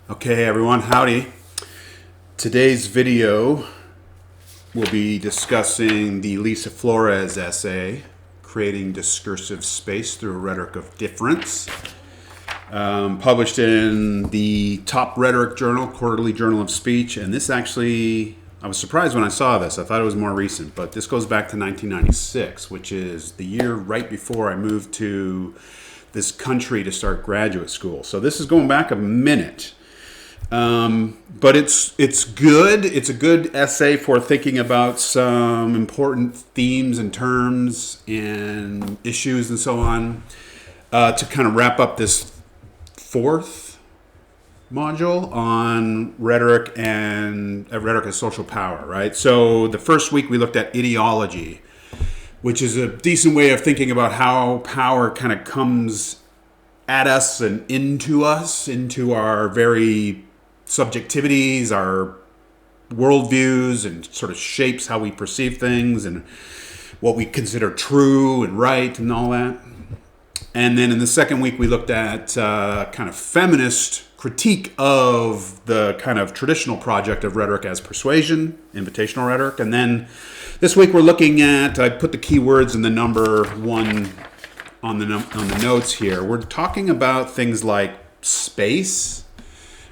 Okay, everyone, howdy. Today's video will be discussing the Lisa Flores essay, Creating Discursive Space Through a Rhetoric of Difference, published in the top rhetoric journal, Quarterly Journal of Speech. And this actually, I was surprised when I saw this. I thought it was more recent, but this goes back to 1996, which is the year right before I moved to this country to start graduate school. So this is going back a minute. But it's good. It's a good essay for thinking about some important themes and terms and issues and so on, to kind of wrap up this fourth module on rhetoric and rhetoric as social power, right? So the first week we looked at ideology, which is a decent way of thinking about how power kind of comes at us and into us, into our very subjectivities, our worldviews, and sort of shapes how we perceive things and what we consider true and right and all that. And then in the second week, we looked at kind of feminist critique of the kind of traditional project of rhetoric as persuasion, invitational rhetoric. And then this week we're looking at, I put the keywords in the number one on the notes here. We're talking about things like space,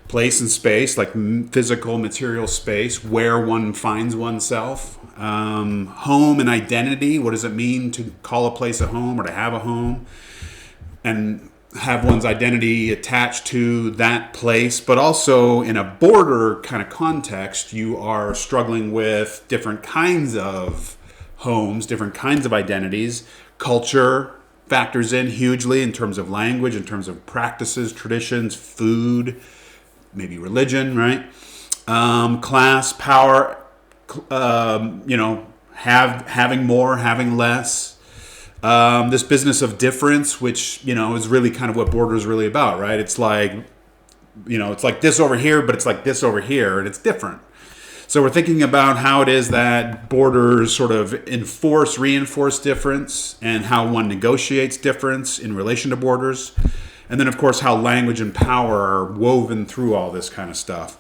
place and space, like physical, material space, where one finds oneself. Home and identity. What does it mean to call a place a home or to have a home and have one's identity attached to that place? But also in a border kind of context, you are struggling with different kinds of homes, different kinds of identities. Culture factors in hugely in terms of language, in terms of practices, traditions, food, maybe religion, right? Class, power, having more, having less. This business of difference, which, is really kind of what border is really about, right? It's like, it's like this over here, but it's like this over here, and it's different. So we're thinking about how it is that borders sort of reinforce difference, and how one negotiates difference in relation to borders. And then, of course, how language and power are woven through all this kind of stuff.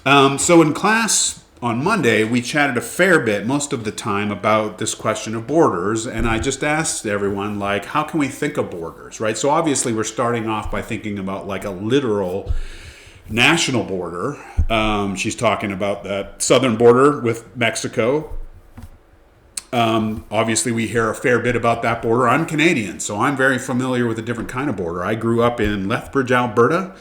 So in class on Monday, we chatted a fair bit, most of the time, about this question of borders. And I just asked everyone, how can we think of borders, right? So obviously, we're starting off by thinking about a literal national border. She's talking about the southern border with Mexico. Obviously, we hear a fair bit about that border. I'm Canadian, so I'm very familiar with a different kind of border. I grew up in Lethbridge, Alberta,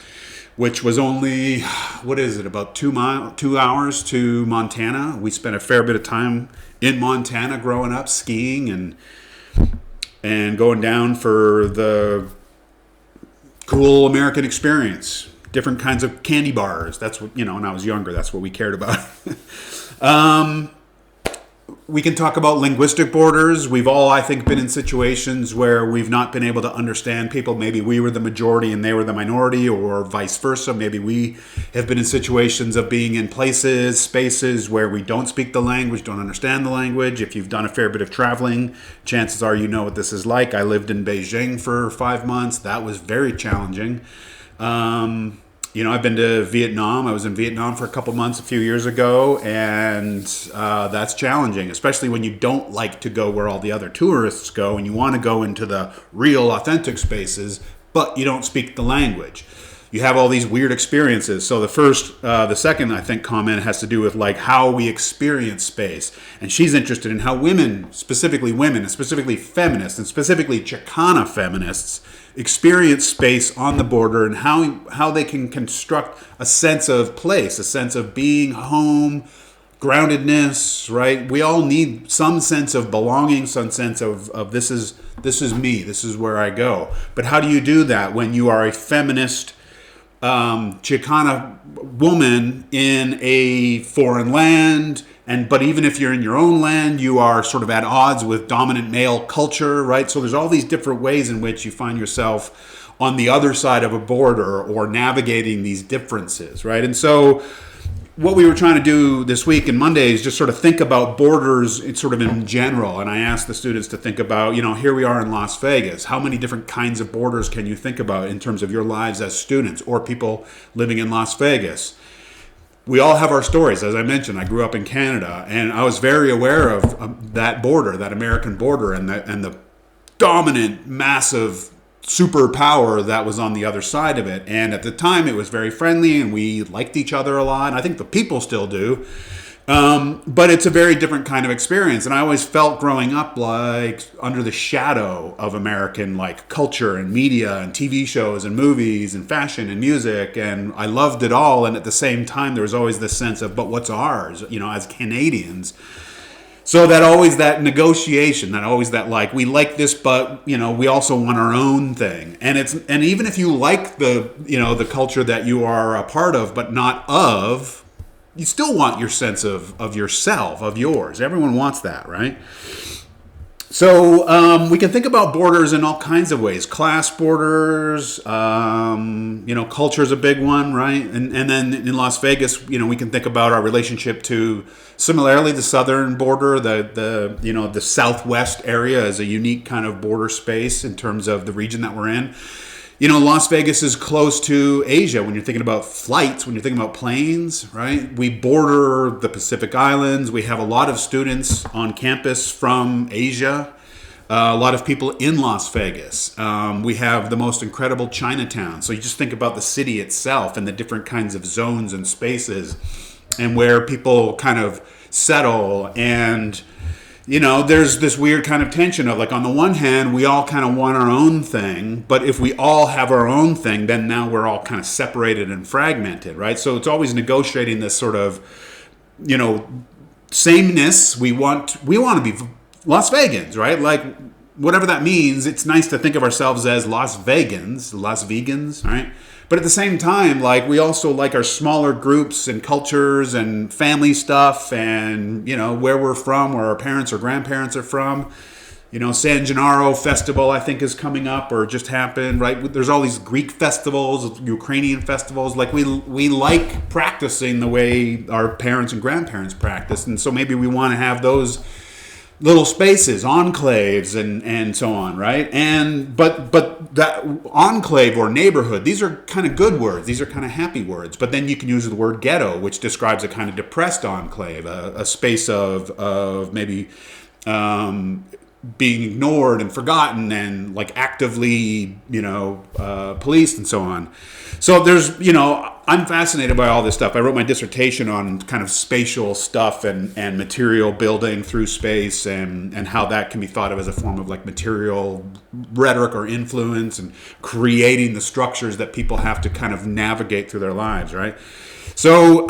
which was only, about 2 hours to Montana. We spent a fair bit of time in Montana growing up, skiing and going down for the cool American experience. Different kinds of candy bars. That's what, when I was younger, that's what we cared about. We can talk about linguistic borders. We've all, I think, been in situations where we've not been able to understand people. Maybe we were the majority and they were the minority, or vice versa. Maybe we have been in situations of being in places, spaces where we don't speak the language, don't understand the language. If you've done a fair bit of traveling, chances are you know what this is like. I lived in Beijing for 5 months. That was very challenging. I've been to Vietnam. I was in Vietnam for a couple months a few years ago, and that's challenging, especially when you don't like to go where all the other tourists go and you want to go into the real, authentic spaces, but you don't speak the language. You have all these weird experiences. So the second, I think, comment has to do with how we experience space. And she's interested in how women, and specifically feminists, and specifically Chicana feminists, experience space on the border, and how they can construct a sense of place, a sense of being home, groundedness, right? We all need some sense of belonging, some sense of this is me, this is where I go. But how do you do that when you are a feminist Chicana woman in a foreign land? But even if you're in your own land, you are sort of at odds with dominant male culture, right? So there's all these different ways in which you find yourself on the other side of a border or navigating these differences, right? And so what we were trying to do this week and Monday is just sort of think about borders sort of in general. And I asked the students to think about, here we are in Las Vegas. How many different kinds of borders can you think about in terms of your lives as students or people living in Las Vegas? We all have our stories. As I mentioned, I grew up in Canada, and I was very aware of that border, that American border, and the dominant, massive superpower that was on the other side of it. And at the time, it was very friendly, and we liked each other a lot. I think the people still do. But it's a very different kind of experience. And I always felt growing up like under the shadow of American like culture and media and TV shows and movies and fashion and music. And I loved it all. And at the same time, there was always this sense of, but what's ours, as Canadians? So that negotiation, that like, we like this, but, we also want our own thing. And even if you like the culture that you are a part of, but not of, you still want your sense of yourself, of yours. Everyone wants that, right? So we can think about borders in all kinds of ways. Class borders, culture is a big one, right? And then in Las Vegas, we can think about our relationship to, similarly, the southern border, the southwest area is a unique kind of border space in terms of the region that we're in. Las Vegas is close to Asia when you're thinking about flights, when you're thinking about planes, right? We border the Pacific Islands. We have a lot of students on campus from Asia, a lot of people in Las Vegas. We have the most incredible Chinatown. So you just think about the city itself and the different kinds of zones and spaces and where people kind of settle. And there's this weird kind of tension of like, on the one hand, we all kind of want our own thing, but if we all have our own thing, then now we're all kind of separated and fragmented, right? So it's always negotiating this sort of, sameness. We want to be Las Vegans, right? Like, whatever that means, it's nice to think of ourselves as Las Vegans, right? But at the same time, like, we also like our smaller groups and cultures and family stuff and, where we're from, where our parents or grandparents are from. San Gennaro Festival, I think, is coming up or just happened, right? There's all these Greek festivals, Ukrainian festivals. Like, we like practicing the way our parents and grandparents practice. And so maybe we want to have those little spaces, enclaves, and so on, right? But that enclave or neighborhood, these are kind of good words. These are kind of happy words. But then you can use the word ghetto, which describes a kind of depressed enclave, a space of maybe being ignored and forgotten and like actively, policed and so on. So there's, I'm fascinated by all this stuff. I wrote my dissertation on kind of spatial stuff and material building through space and how that can be thought of as a form of like material rhetoric or influence and creating the structures that people have to kind of navigate through their lives, right? So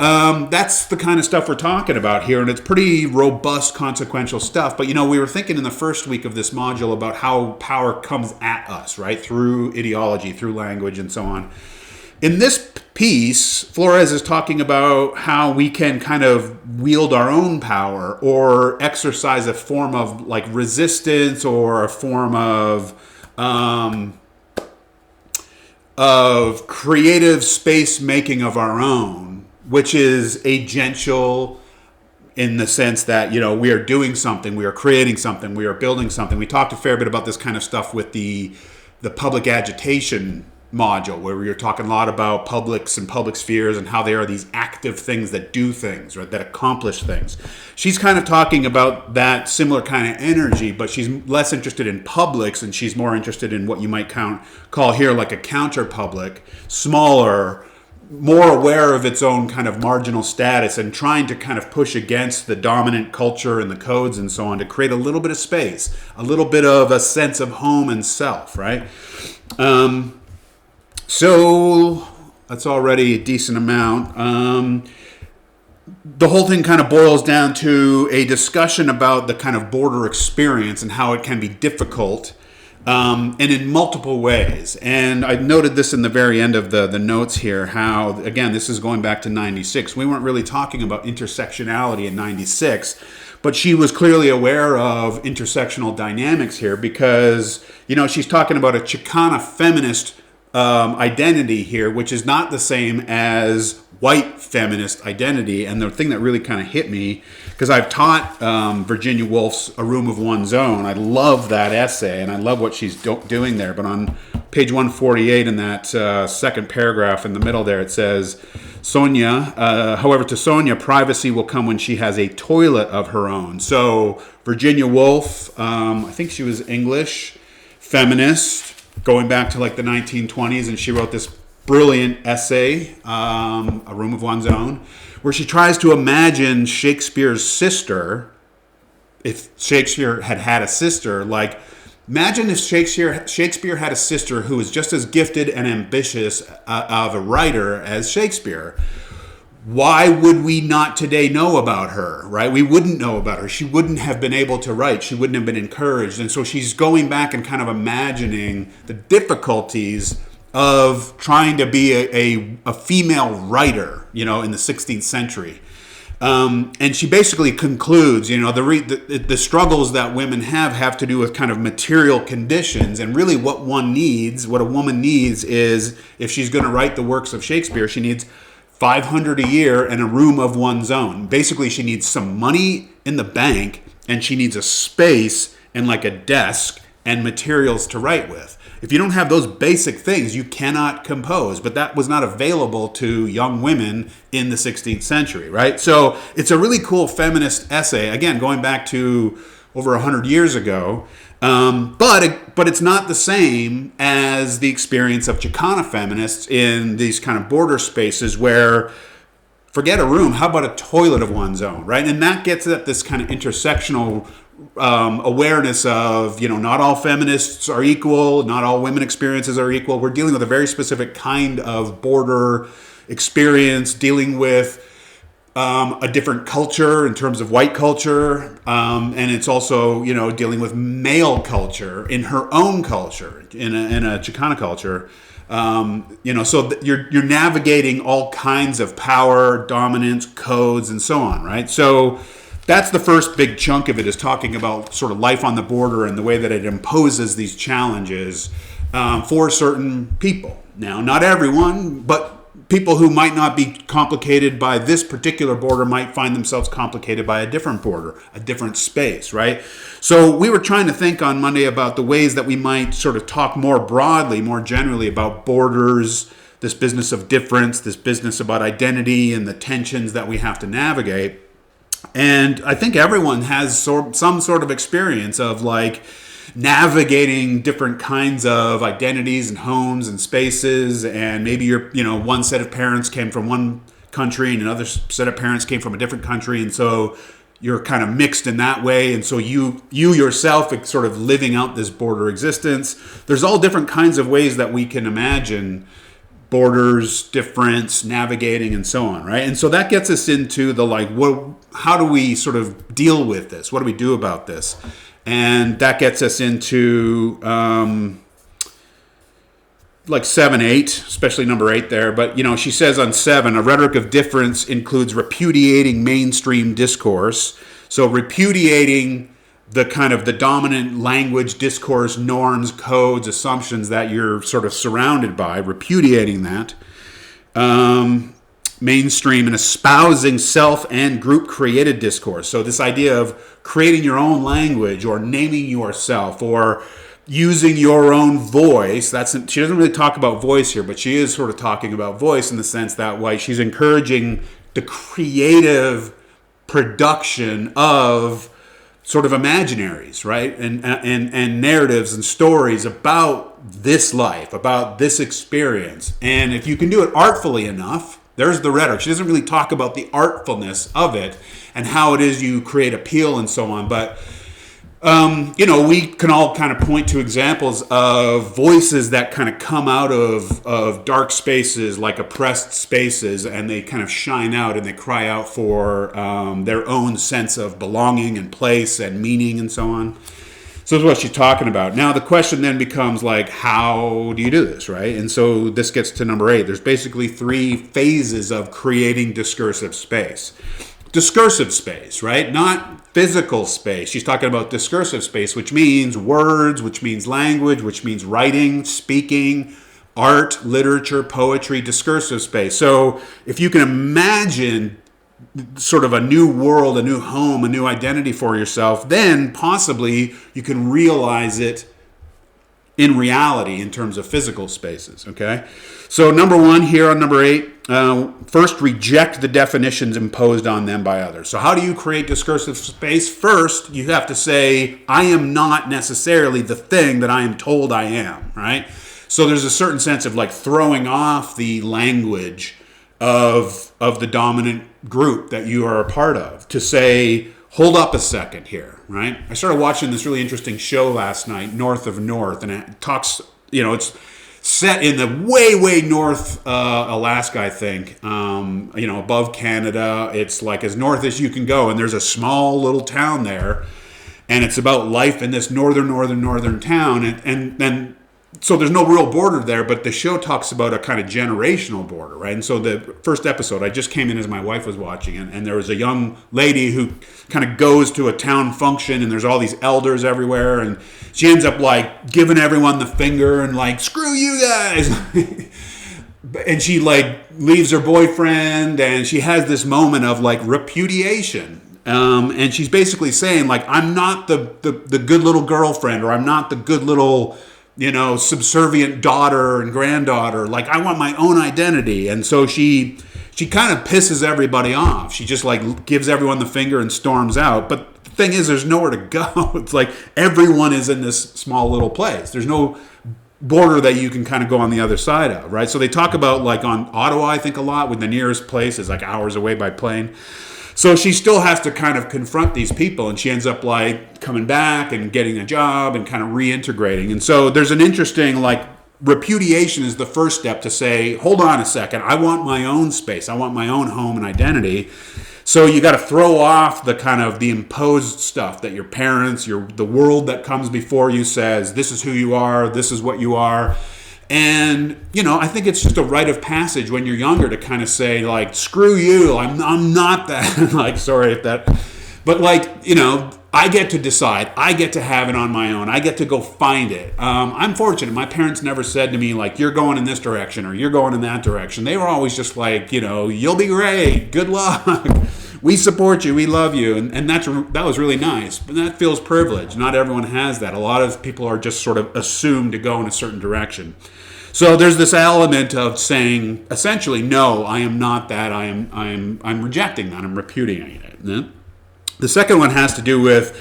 that's the kind of stuff we're talking about here, and it's pretty robust, consequential stuff. But, we were thinking in the first week of this module about how power comes at us, right, through ideology, through language, and so on. In this piece, Flores is talking about how we can kind of wield our own power or exercise a form of like resistance or a form of creative space making of our own, which is agential in the sense that, we are doing something, we are creating something, we are building something. We talked a fair bit about this kind of stuff with the public agitation module, where we were talking a lot about publics and public spheres and how they are these active things that do things, right, that accomplish things. She's kind of talking about that similar kind of energy, but she's less interested in publics and she's more interested in what you might call here like a counter-public, smaller, more aware of its own kind of marginal status and trying to kind of push against the dominant culture and the codes and so on to create a little bit of space, a little bit of a sense of home and self, right? So that's already a decent amount. The whole thing kind of boils down to a discussion about the kind of border experience and how it can be difficult, and in multiple ways. And I noted this in the very end of the notes here, how, again, this is going back to 96. We weren't really talking about intersectionality in 96, but she was clearly aware of intersectional dynamics here because, she's talking about a Chicana feminist identity here, which is not the same as white feminist identity. And the thing that really kind of hit me, because I've taught Virginia Woolf's A Room of One's Own. I love that essay, and I love what she's doing there. But on page 148 in that second paragraph in the middle there, it says, however, to Sonia, privacy will come when she has a toilet of her own. So Virginia Woolf, I think she was English, feminist, going back to like the 1920s, and she wrote this brilliant essay, A Room of One's Own, where she tries to imagine Shakespeare's sister, if Shakespeare had had a sister. Like, imagine if Shakespeare had a sister who was just as gifted and ambitious of a writer as Shakespeare. Why would we not today know about her, right? We wouldn't know about her. She wouldn't have been able to write. She wouldn't have been encouraged. And so she's going back and kind of imagining the difficulties of trying to be a female writer, in the 16th century. And she basically concludes, the struggles that women have to do with kind of material conditions. And really what a woman needs is, if she's going to write the works of Shakespeare, she needs $500 a year and a room of one's own. Basically, she needs some money in the bank, and she needs a space and like a desk and materials to write with. If you don't have those basic things, you cannot compose. But that was not available to young women in the 16th century, right? So it's a really cool feminist essay, again, going back to over 100 years ago. But it's not the same as the experience of Chicana feminists in these kind of border spaces where, forget a room, how about a toilet of one's own, right? And that gets at this kind of intersectional awareness of, not all feminists are equal, not all women experiences are equal. We're dealing with a very specific kind of border experience, dealing with a different culture in terms of white culture, and it's also dealing with male culture in her own culture, in a Chicana culture. So you're navigating all kinds of power, dominance, codes, and so on, right? So that's the first big chunk of it, is talking about sort of life on the border and the way that it imposes these challenges for certain people. Now, not everyone, but people who might not be complicated by this particular border might find themselves complicated by a different border, a different space, right? So we were trying to think on Monday about the ways that we might sort of talk more broadly, more generally about borders, this business of difference, this business about identity and the tensions that we have to navigate. And I think everyone has some sort of experience of like navigating different kinds of identities and homes and spaces. And maybe one set of parents came from one country and another set of parents came from a different country. And so you're kind of mixed in that way. And so you yourself are sort of living out this border existence. There's all different kinds of ways that we can imagine borders, difference, navigating, and so on, right? And so that gets us into the how do we sort of deal with this? What do we do about this? And that gets us into 7, 8, especially number 8 there. But, she says on 7, a rhetoric of difference includes repudiating mainstream discourse. So repudiating the dominant language, discourse, norms, codes, assumptions that you're sort of surrounded by, repudiating that. Mainstream and espousing self and group created discourse. So this idea of creating your own language or naming yourself or using your own voice. She doesn't really talk about voice here, but she is sort of talking about voice in the sense that she's encouraging the creative production of sort of imaginaries, right? And narratives and stories about this life, about this experience. And if you can do it artfully enough, there's the rhetoric. She doesn't really talk about the artfulness of it and how it is you create appeal and so on. But, we can all kind of point to examples of voices that kind of come out of dark spaces, like oppressed spaces, and they kind of shine out and they cry out for their own sense of belonging and place and meaning and so on. So that's what she's talking about. Now the question then becomes how do you do this, right? And so this gets to number 8. There's basically 3 phases of creating discursive space. Discursive space, right? Not physical space. She's talking about discursive space, which means words, which means language, which means writing, speaking, art, literature, poetry, discursive space. So if you can imagine sort of a new world, a new home, a new identity for yourself, then possibly you can realize it in reality in terms of physical spaces, okay? So number one here on number 8, first reject the definitions imposed on them by others. So how do you create discursive space? First, you have to say, I am not necessarily the thing that I am told I am, right? So there's a certain sense of like throwing off the language of the dominant group that you are a part of to say, hold up a second here, right? I started watching this really interesting show last night, North of North, and it talks, it's set in the way north Alaska, I think, above Canada. It's like as north as you can go, and there's a small little town there, and it's about life in this northern town, and so there's no real border there, but the show talks about a kind of generational border, right? And so the first episode, I just came in as my wife was watching it, and there was a young lady who kind of goes to a town function, and there's all these elders everywhere, and she ends up like giving everyone the finger and like, screw you guys. And she like leaves her boyfriend, and she has this moment of like repudiation. And she's basically saying like, I'm not the good little girlfriend, or I'm not the good little subservient daughter and granddaughter. Like, I want my own identity. And so she kind of pisses everybody off. She just like gives everyone the finger and storms out. But the thing is, there's nowhere to go. It's like everyone is in this small little place. There's no border that you can kind of go on the other side of, right? So they talk about like on Ottawa, I think a lot, with the nearest place is like hours away by plane. So she still has to kind of confront these people, and she ends up like coming back and getting a job and kind of reintegrating. And so there's an interesting like repudiation is the first step to say, hold on a second, I want my own space. I want my own home and identity. So you got to throw off the kind of the imposed stuff that your parents, the world that comes before you says, this is who you are, this is what you are. And, I think it's just a rite of passage when you're younger to kind of say, like, screw you, I'm not that. Like, sorry if that. But, like, I get to decide. I get to have it on my own. I get to go find it. I'm fortunate. My parents never said to me, like, you're going in this direction or you're going in that direction. They were always just like, you'll be great. Good luck. We support you. We love you. And that was really nice. But that feels privileged. Not everyone has that. A lot of people are just sort of assumed to go in a certain direction. So there's this element of saying, essentially, no, I am not that. I'm rejecting that. I'm repudiating it. Yeah? The second one has to do with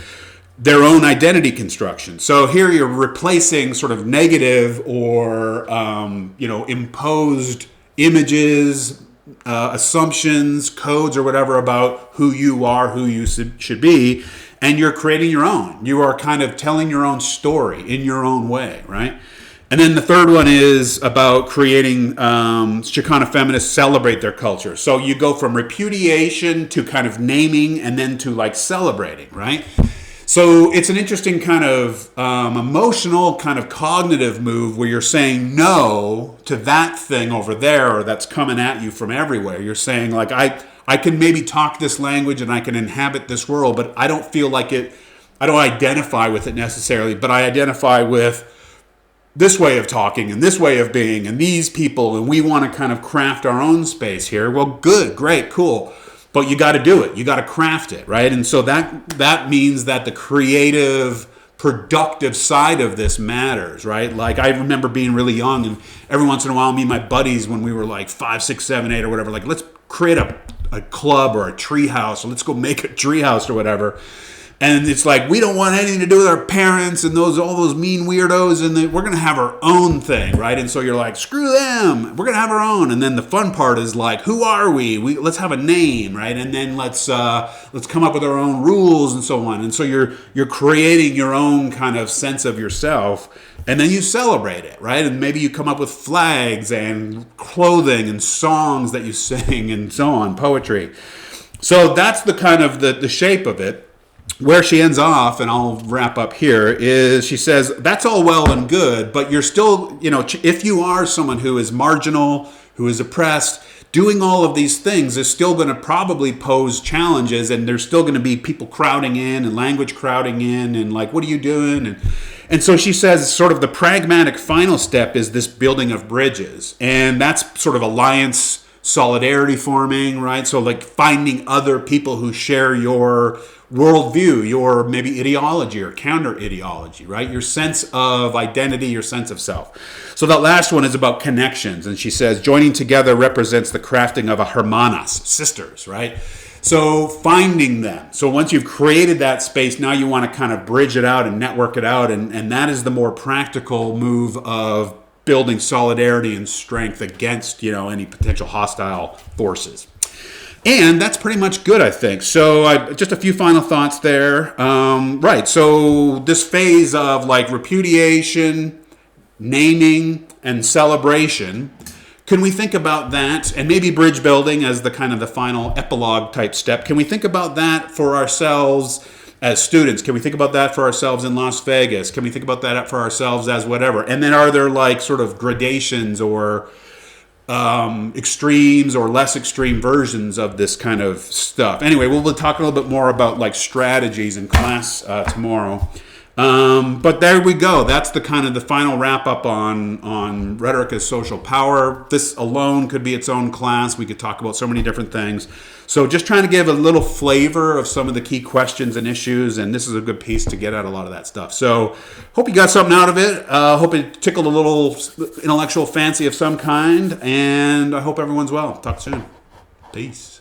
their own identity construction. So here you're replacing sort of negative or imposed images, assumptions, codes, or whatever about who you are, who you should be, and you're creating your own. You are kind of telling your own story in your own way, right? And then the third one is about creating Chicana feminists celebrate their culture. So you go from repudiation to kind of naming and then to like celebrating, right? So it's an interesting kind of emotional, kind of cognitive move where you're saying no to that thing over there or that's coming at you from everywhere. You're saying like, I can maybe talk this language and I can inhabit this world, but I don't feel like it, I don't identify with it necessarily, but I identify with this way of talking and this way of being and these people, and we want to kind of craft our own space here. Well, good, great, cool. But you got to do it. You got to craft it, right? And so that means that the creative, productive side of this matters, right? Like I remember being really young, and every once in a while, me and my buddies, when we were like 5, 6, 7, 8 or whatever, like let's create a club or a tree house, or let's go make a tree house or whatever. And it's like, we don't want anything to do with our parents and all those mean weirdos, and we're going to have our own thing, right? And so you're like, screw them, we're going to have our own. And then the fun part is like, who are we? Let's have a name, right? And then let's come up with our own rules and so on. And so you're creating your own kind of sense of yourself, and then you celebrate it, right? And maybe you come up with flags and clothing and songs that you sing and so on, poetry. So that's the kind of the shape of it. Where she ends off, and I'll wrap up here, is she says, that's all well and good, but you're still, if you are someone who is marginal, who is oppressed, doing all of these things is still going to probably pose challenges, and there's still going to be people crowding in and language crowding in and like, what are you doing? And so she says sort of the pragmatic final step is this building of bridges. And that's sort of alliance solidarity forming, right? So like finding other people who share your worldview, your maybe ideology or counter ideology, right? Your sense of identity, your sense of self. So that last one is about connections. And she says, joining together represents the crafting of a hermanas, sisters, right? So finding them. So once you've created that space, now you want to kind of bridge it out and network it out. And that is the more practical move of building solidarity and strength against, any potential hostile forces. And that's pretty much good, I think. So just a few final thoughts there. Right. So this phase of like repudiation, naming, and celebration, can we think about that, and maybe bridge building as the kind of the final epilogue type step? Can we think about that for ourselves as students? Can we think about that for ourselves in Las Vegas? Can we think about that for ourselves as whatever? And then are there like sort of gradations or extremes or less extreme versions of this kind of stuff? Anyway, we'll talk a little bit more about like strategies in class tomorrow. But there we go. That's the kind of the final wrap up on rhetoric as social power. This alone could be its own class. We could talk about so many different things. So just trying to give a little flavor of some of the key questions and issues, and this is a good piece to get at a lot of that stuff. So hope you got something out of it. Hope it tickled a little intellectual fancy of some kind, and I hope everyone's well. Talk soon. Peace.